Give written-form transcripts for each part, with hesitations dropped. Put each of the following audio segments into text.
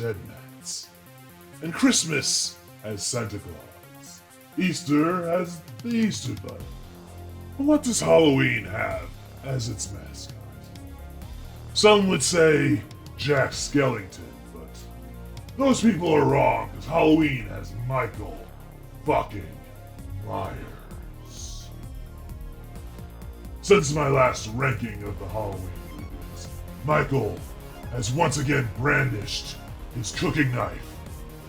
Undead Matt, and Christmas has Santa Claus. Easter has the Easter Bunny. But what does Halloween have as its mascot? Some would say Jack Skellington, but those people are wrong, because Halloween has Michael fucking Myers. Since my last ranking of the Halloween movies, Michael has once again brandished his cooking knife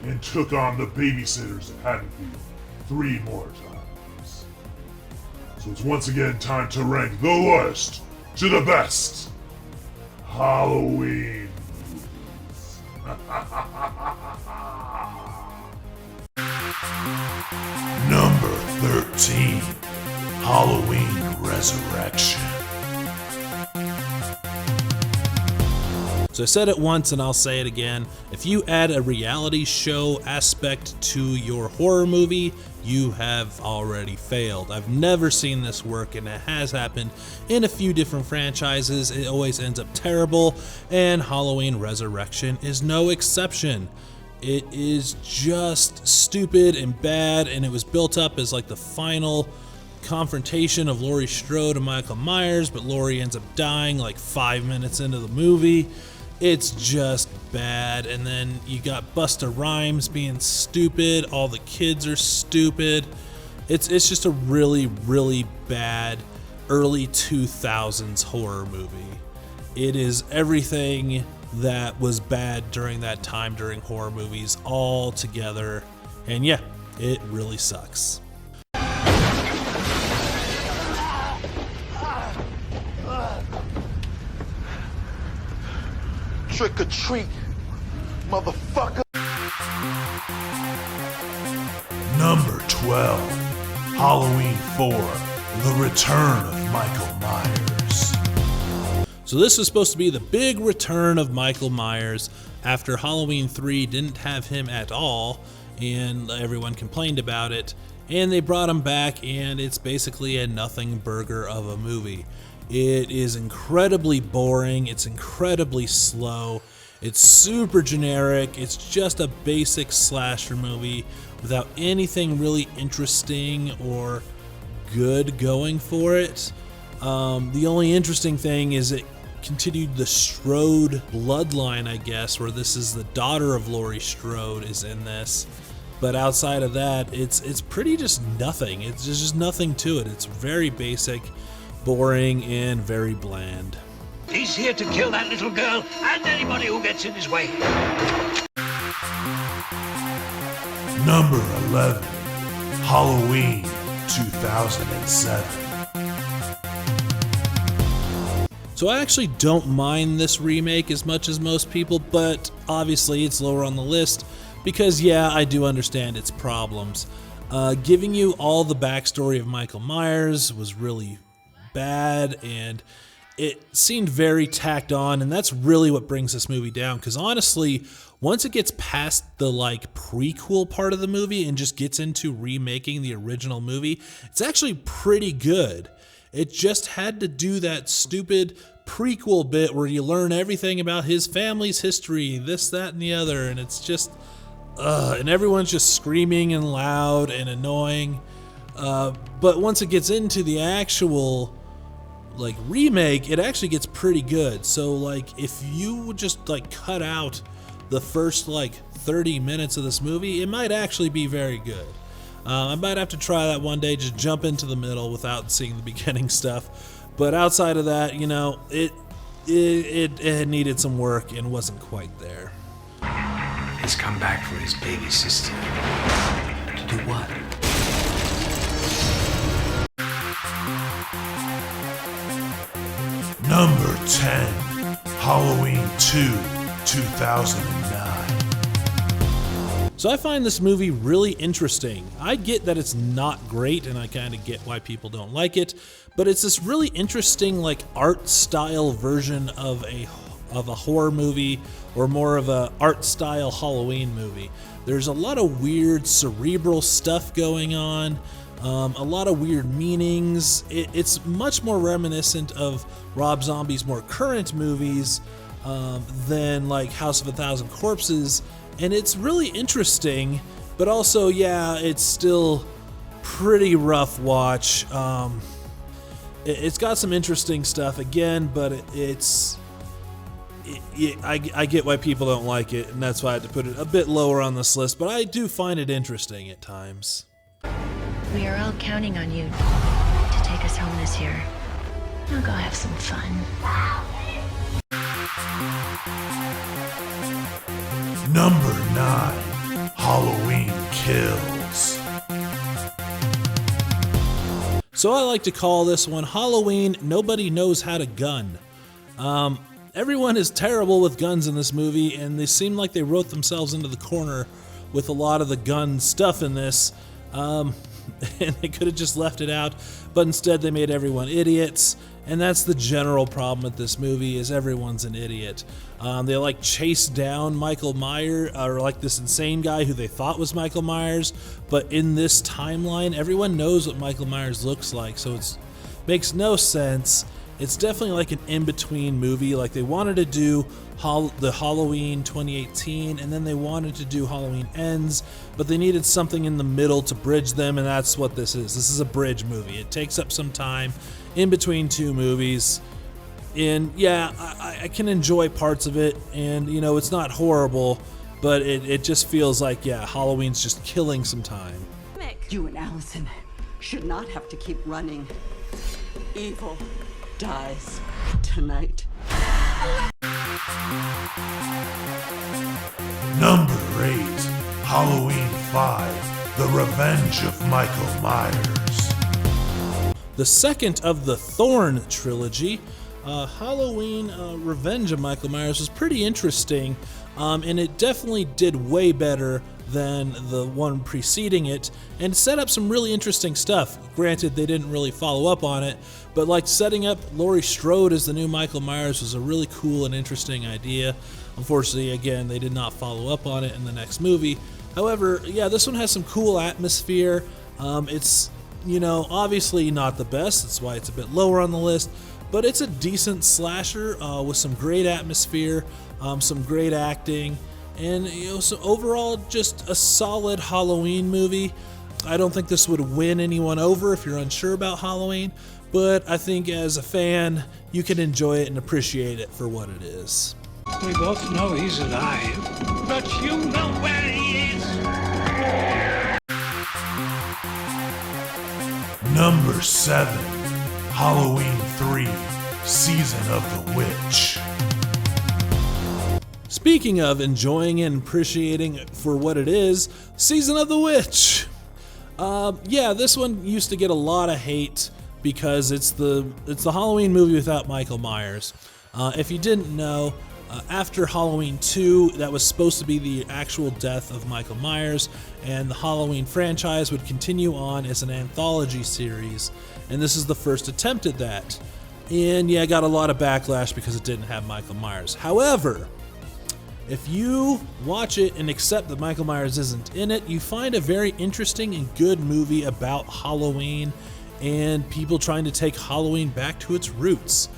and took on the babysitters of Haddonfield 3 more times. So it's once again time to rank the worst to the best Halloween movies. Number 13, Halloween Resurrection. So I said it once and I'll say it again. If you add a reality show aspect to your horror movie, you have already failed. I've never seen this work, and it has happened in a few different franchises. It always ends up terrible, and Halloween Resurrection is no exception. It is just stupid and bad, and it was built up as like the final confrontation of Laurie Strode and Michael Myers, but Laurie ends up dying like 5 minutes into the movie. It's just bad. And then you got Busta Rhymes being stupid. All the kids are stupid. It's just a really, really bad early 2000s horror movie. It is everything that was bad during that time during horror movies all together. And yeah, it really sucks. Trick or treat, motherfucker. Number 12, Halloween 4, The Return of Michael Myers. So this was supposed to be the big return of Michael Myers after Halloween 3 didn't have him at all, and everyone complained about it, and they brought him back, and it's basically a nothing burger of a movie. It is incredibly boring, it's incredibly slow, it's super generic, it's just a basic slasher movie without anything really interesting or good going for it. The only interesting thing is it continued the Strode bloodline, I guess, where this is the daughter of Laurie Strode is in this. But outside of that, it's pretty just nothing. It's just nothing to it. It's very basic, boring, and very bland. He's here to kill that little girl and anybody who gets in his way. Number 11, Halloween 2007. So I actually don't mind this remake as much as most people, but obviously it's lower on the list because, yeah, I do understand its problems. Giving you all the backstory of Michael Myers was really bad, and it seemed very tacked on, and that's really what brings this movie down, because honestly, once it gets past the like prequel part of the movie and just gets into remaking the original movie, it's actually pretty good. It just had to do that stupid prequel bit where you learn everything about his family's history, this, that, and the other, and it's just and everyone's just screaming and loud and annoying. But once it gets into the actual like remake, it actually gets pretty good. So like if you would just like cut out the first like 30 minutes of this movie, it might actually be very good. I might have to try that one day, just jump into the middle without seeing the beginning stuff. But outside of that, you know, it needed some work and wasn't quite there. He's come back for his baby sister. To do what? Number 10, Halloween 2, 2009. So I find this movie really interesting. I get that it's not great, and I kind of get why people don't like it, but it's this really interesting like art style version of a horror movie, or more of a art style Halloween movie. There's a lot of weird cerebral stuff going on, a lot of weird meanings. It's much more reminiscent of Rob Zombie's more current movies, than like House of a Thousand Corpses, and it's really interesting, but also, yeah, it's still pretty rough watch. It's got some interesting stuff again, but I get why people don't like it, and that's why I had to put it a bit lower on this list, but I do find it interesting at times. We are all counting on you to take us home this year. Now go have some fun. Number 9, Halloween Kills. So I like to call this one Halloween Nobody Knows How to Gun. Everyone is terrible with guns in this movie, and they seem like they wrote themselves into the corner with a lot of the gun stuff in this. And they could have just left it out, but instead they made everyone idiots, and that's the general problem with this movie, is everyone's an idiot. They like chase down Michael Myers, or like this insane guy who they thought was Michael Myers, but in this timeline everyone knows what Michael Myers looks like, so it makes no sense. It's definitely like an in-between movie. Like, they wanted to do the Halloween 2018, and then they wanted to do Halloween Ends, but they needed something in the middle to bridge them, and that's what this is. This is a bridge movie. It takes up some time in between two movies, and yeah, I can enjoy parts of it, and you know, it's not horrible, but it just feels like, yeah, Halloween's just killing some time. You and Allison should not have to keep running. Evil dies tonight. Number 8, Halloween 5, The Revenge of Michael Myers. The second of the Thorn trilogy, Halloween Revenge of Michael Myers, was pretty interesting, and it definitely did way better than the one preceding it, and set up some really interesting stuff. Granted, they didn't really follow up on it, but like setting up Laurie Strode as the new Michael Myers was a really cool and interesting idea. Unfortunately, again, they did not follow up on it in the next movie. However, yeah, this one has some cool atmosphere. It's, you know, obviously not the best, that's why it's a bit lower on the list, but it's a decent slasher with some great atmosphere, some great acting, and you know, so overall just a solid Halloween movie. I don't think this would win anyone over if you're unsure about Halloween, but I think as a fan you can enjoy it and appreciate it for what it is. We both know he's alive, but you know where he is. Number 7, Halloween 3, Season of the Witch. Speaking of enjoying and appreciating it for what it is, Season of the Witch. Yeah, this one used to get a lot of hate because it's the Halloween movie without Michael Myers. If you didn't know, after Halloween 2, that was supposed to be the actual death of Michael Myers, and the Halloween franchise would continue on as an anthology series, and this is the first attempt at that. And yeah, got a lot of backlash because it didn't have Michael Myers. However, if you watch it and accept that Michael Myers isn't in it, you find a very interesting and good movie about Halloween and people trying to take Halloween back to its roots.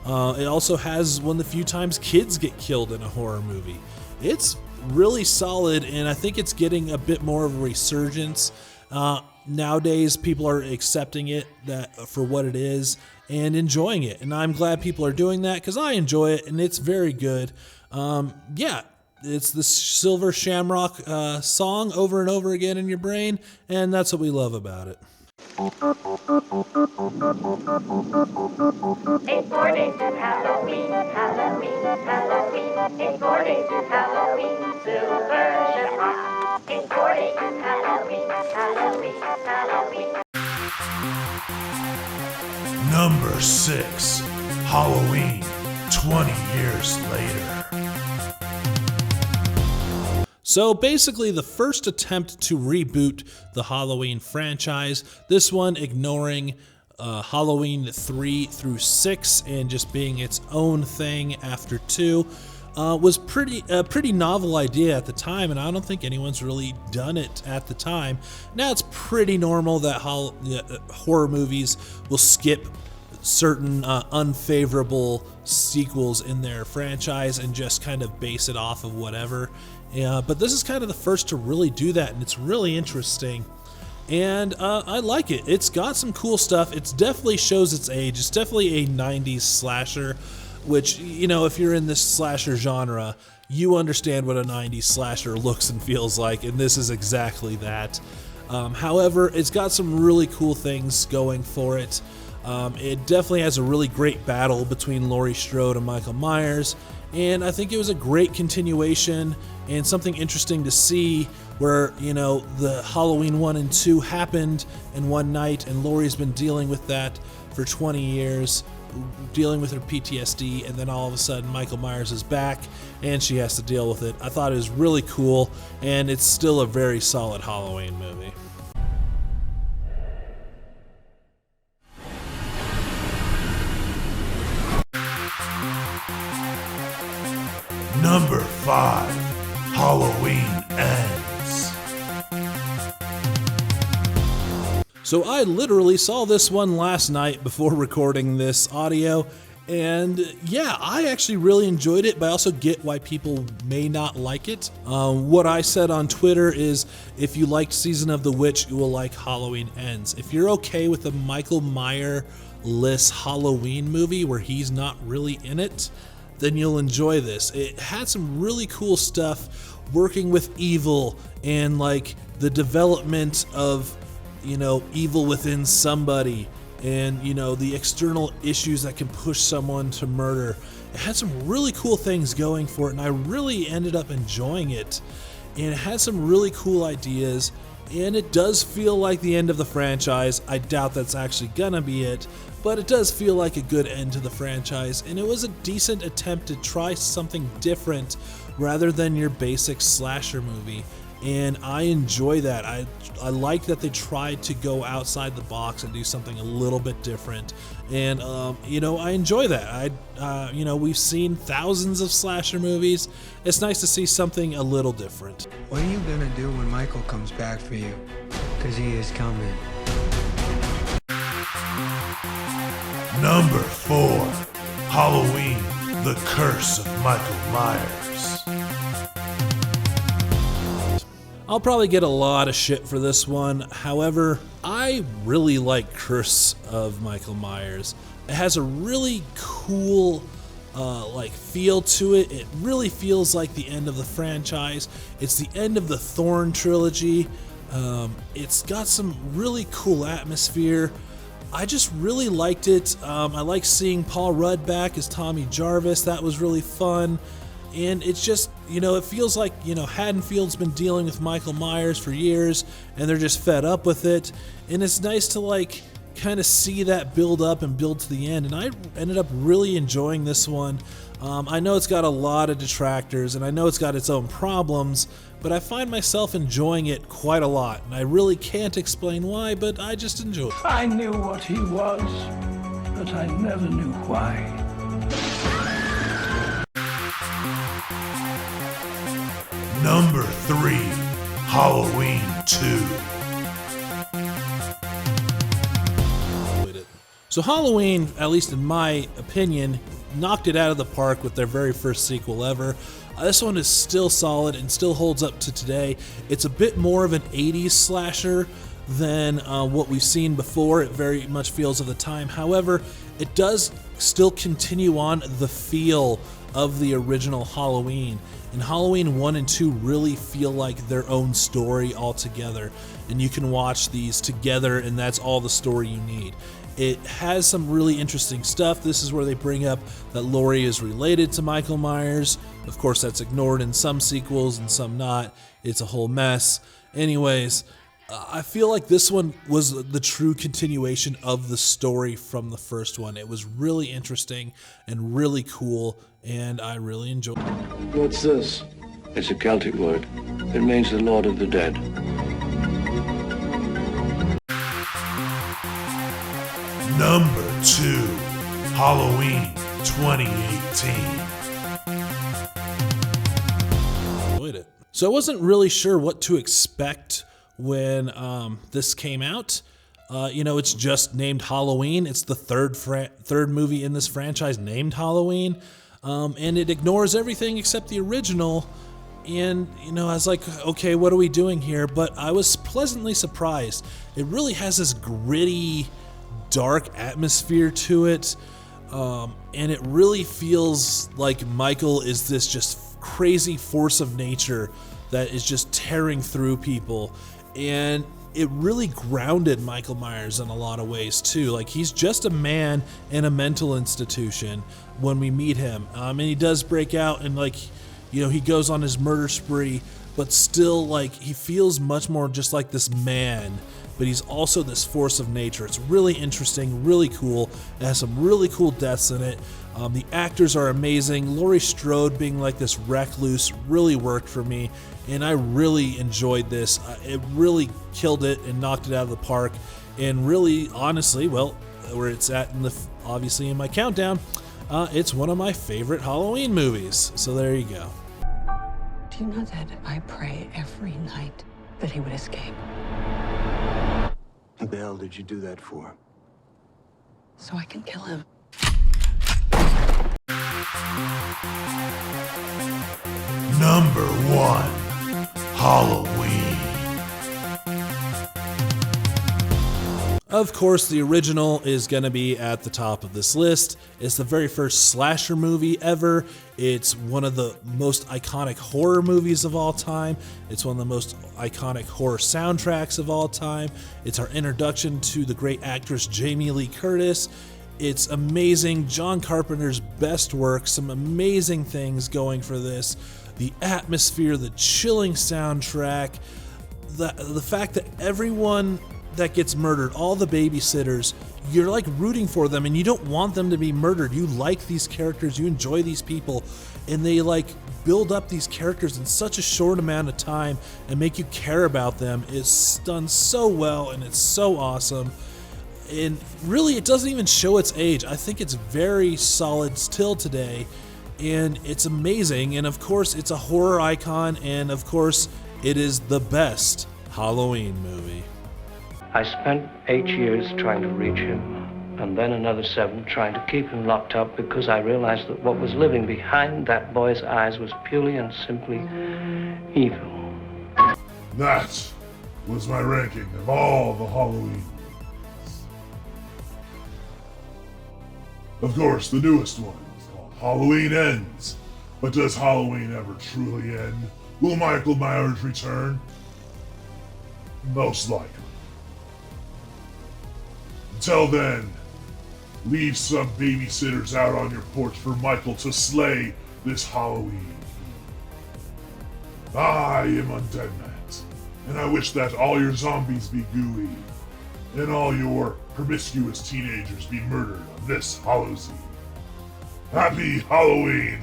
It also has one of the few times kids get killed in a horror movie. It's really solid, and I think it's getting a bit more of a resurgence. Nowadays, people are accepting it for what it is and enjoying it, and I'm glad people are doing that because I enjoy it, and it's very good. Yeah, it's the Silver Shamrock song over and over again in your brain, and that's what we love about it. 8 more days to Halloween, Halloween, Halloween. 8 more days to Halloween, Silver Shamrock. 8 more days to Halloween, Halloween, Halloween. Number 6, Halloween 20 years later. So basically the first attempt to reboot the Halloween franchise, this one ignoring Halloween 3 through 6 and just being its own thing after 2, was a pretty novel idea at the time, and I don't think anyone's really done it at the time. Now it's pretty normal that horror movies will skip certain unfavorable sequels in their franchise and just kind of base it off of whatever. But this is kind of the first to really do that, and it's really interesting. And I like it. It's got some cool stuff. It definitely shows its age. It's definitely a 90s slasher, which, you know, if you're in this slasher genre, you understand what a 90s slasher looks and feels like, and this is exactly that. However, it's got some really cool things going for it. It definitely has a really great battle between Laurie Strode and Michael Myers, and I think it was a great continuation and something interesting to see where, you know, the Halloween 1 and 2 happened in one night, and Laurie's been dealing with that for 20 years, dealing with her PTSD, and then all of a sudden Michael Myers is back and she has to deal with it. I thought it was really cool, and it's still a very solid Halloween movie. Number 5, Halloween Ends. So I literally saw this one last night before recording this audio, and yeah, I actually really enjoyed it, but I also get why people may not like it. What I said on Twitter is, if you liked Season of the Witch, you will like Halloween Ends. If you're okay with the Michael Myers-less Halloween movie where he's not really in it, then you'll enjoy this. It had some really cool stuff working with evil and like the development of, you know, evil within somebody and, you know, the external issues that can push someone to murder. It had some really cool things going for it, and I really ended up enjoying it. And it had some really cool ideas, and it does feel like the end of the franchise. I doubt that's actually gonna be it, but it does feel like a good end to the franchise, and it was a decent attempt to try something different rather than your basic slasher movie, and I enjoy that. I like that they tried to go outside the box and do something a little bit different, and you know, I enjoy that. You know, we've seen thousands of slasher movies. It's nice to see something a little different. What are you gonna do when Michael comes back for you? Because he is coming. Number 4, Halloween, The Curse of Michael Myers. I'll probably get a lot of shit for this one. However, I really like Curse of Michael Myers. It has a really cool like feel to it. It really feels like the end of the franchise. It's the end of the Thorn trilogy. It's got some really cool atmosphere. I just really liked it. I like seeing Paul Rudd back as Tommy Jarvis. That was really fun. And it's just, you know, it feels like, you know, Haddonfield's been dealing with Michael Myers for years and they're just fed up with it. And it's nice to like kind of see that build up and build to the end. And I ended up really enjoying this one. I know it's got a lot of detractors and I know it's got its own problems, but I find myself enjoying it quite a lot. And I really can't explain why, but I just enjoy it. I knew what he was, but I never knew why. Number 3, Halloween 2. So Halloween, at least in my opinion, knocked it out of the park with their very first sequel ever. This one is still solid and still holds up to today. It's a bit more of an 80s slasher than what we've seen before. It very much feels of the time. However, it does still continue on the feel of the original Halloween. And Halloween 1 and 2 really feel like their own story altogether. And you can watch these together and that's all the story you need. It has some really interesting stuff. This is where they bring up that Laurie is related to Michael Myers. Of course, that's ignored in some sequels and some not. It's a whole mess. Anyways, I feel like this one was the true continuation of the story from the first one. It was really interesting and really cool, and I really enjoyed it. What's this? It's a Celtic word. It means the Lord of the Dead. Number 2, Halloween 2018. So I wasn't really sure what to expect when this came out. It's just named Halloween. It's the third movie in this franchise named Halloween, and it ignores everything except the original. And, I was like, okay, what are we doing here? But I was pleasantly surprised. It really has this gritty, dark atmosphere to it. And it really feels like Michael is this just crazy force of nature that is just tearing through people. And it really grounded Michael Myers in a lot of ways too. Like, he's just a man in a mental institution when we meet him. And he does break out and he goes on his murder spree, but still, he feels much more just like this man, but he's also this force of nature. It's really interesting, really cool. It has some really cool deaths in it. The actors are amazing. Laurie Strode being like this recluse really worked for me, and I really enjoyed this. It really killed it and knocked it out of the park, and really, honestly, where it's at obviously in my countdown, it's one of my favorite Halloween movies. So there you go. Do you know that I pray every night that he would escape? What the hell did you do that for? So I can kill him. Number 1, Halloween. Of course, the original is going to be at the top of this list. It's the very first slasher movie ever. It's one of the most iconic horror movies of all time. It's one of the most iconic horror soundtracks of all time. It's our introduction to the great actress Jamie Lee Curtis. It's amazing. John Carpenter's best work. Some amazing things going for this. The atmosphere, the chilling soundtrack, the fact that everyone that gets murdered, all the babysitters, you're rooting for them and you don't want them to be murdered. You like these characters, you enjoy these people, and they build up these characters in such a short amount of time and make you care about them. It's done so well and it's so awesome. And really, it doesn't even show its age. I think it's very solid still today, and it's amazing. And of course, it's a horror icon, and of course, it is the best Halloween movie. I spent 8 years trying to reach him, and then another 7 trying to keep him locked up, because I realized that what was living behind that boy's eyes was purely and simply evil. That was my ranking of all the Halloween movies. Of course, the newest one is called Halloween Ends. But does Halloween ever truly end? Will Michael Myers return? Most likely. Until then, leave some babysitters out on your porch for Michael to slay this Halloween. I am Undead Matt, and I wish that all your zombies be gooey, and all your promiscuous teenagers be murdered on this Halloween. Happy Halloween!